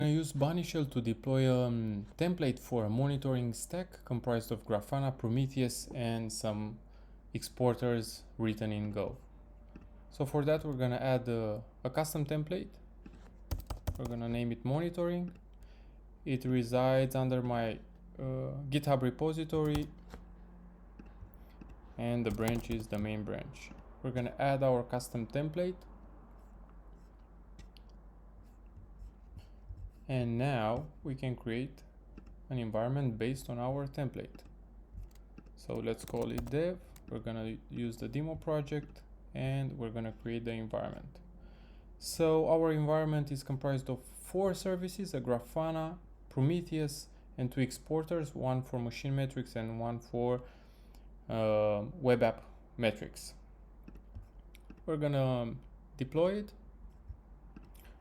I use Bunnyshell to deploy a template for a monitoring stack comprised of Grafana, Prometheus, and some exporters written in Go. So for that, we're gonna add a custom template. We're gonna name it monitoring. It resides under my GitHub repository, and the branch is the main branch. We're gonna add our custom template. And now we can create an environment based on our template. So let's call it dev. We're gonna use the demo project and we're gonna create the environment. So our environment is comprised of 4 services, a Grafana, Prometheus, and 2 exporters, one for machine metrics and one for web app metrics. We're gonna deploy it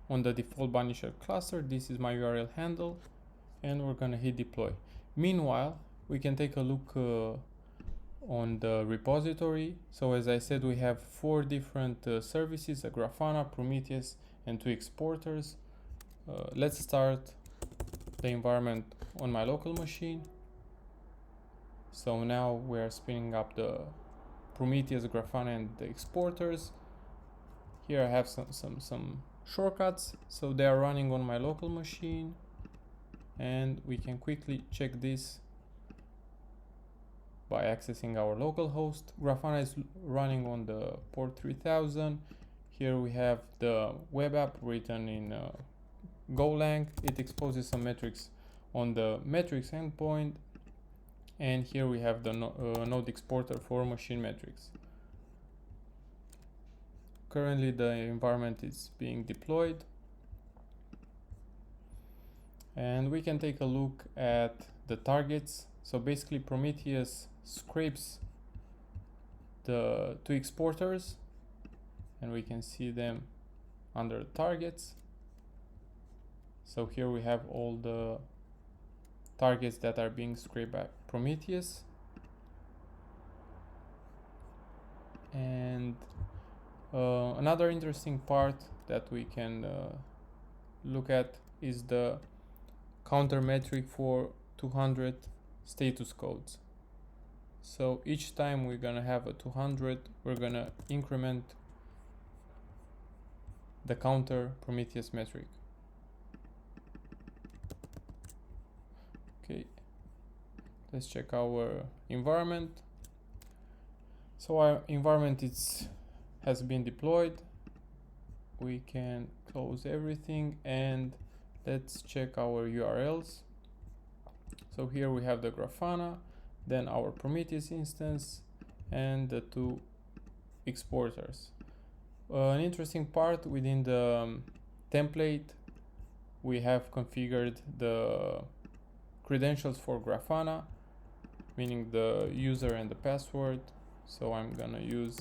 on the default Bunnyshell cluster. This is my URL handle, and we're gonna hit deploy. Meanwhile, we can take a look on the repository. So as I said, we have 4 different services, a Grafana, Prometheus, and 2 exporters. Let's start the environment on my local machine. So now we are spinning up the Prometheus, Grafana, and the exporters. Here I have some shortcuts, so they are running on my local machine, and we can quickly check this by accessing our local host. Grafana is running on the port 3000. Here we have the web app written in Golang. It exposes some metrics on the metrics endpoint, and here we have the node exporter for machine metrics. Currently the environment is being deployed, and we can take a look at the targets. So basically Prometheus scrapes the 2 exporters, and we can see them under targets. So here we have all the targets that are being scraped by Prometheus. And another interesting part that we can look at is the counter metric for 200 status codes. So each time we're gonna have a 200, we're gonna increment the counter Prometheus metric. Okay, let's check our environment. So our environment has been deployed. We can close everything and let's check our URLs. So here we have the Grafana, then our Prometheus instance, and the 2 exporters. An interesting part within the template, we have configured the credentials for Grafana, meaning the user and the password. So I'm gonna use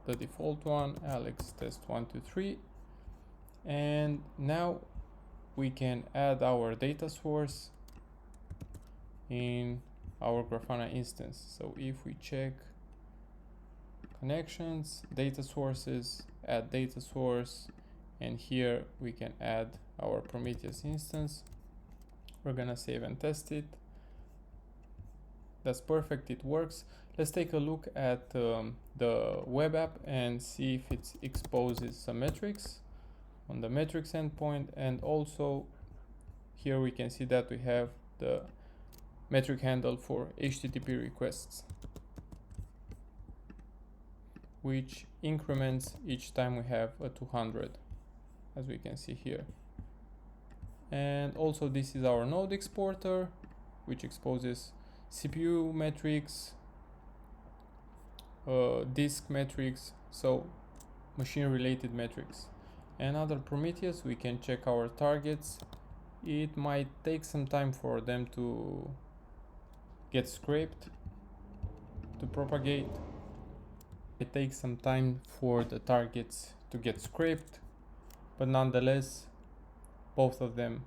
the default one, Alex test 123, and now we can add our data source in our Grafana instance. So if we check connections, data sources, add data source, and here we can add our Prometheus instance. We're gonna save and test it. That's perfect, it works. Let's take a look at the web app and see if it exposes some metrics on the metrics endpoint, and also here we can see that we have the metric handle for HTTP requests, which increments each time we have a 200, as we can see here. And also this is our node exporter, which exposes CPU metrics, disk metrics, so machine related metrics. And under Prometheus we can check our targets. It might take some time for them to get scraped, to propagate. It takes some time for the targets to get scraped, but nonetheless both of them,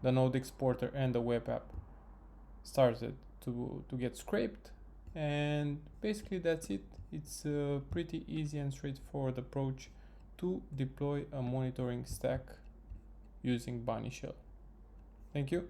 the node exporter and the web app, started to get scraped. And basically that's it. It's a pretty easy and straightforward approach to deploy a monitoring stack using Bunnyshell. Thank you.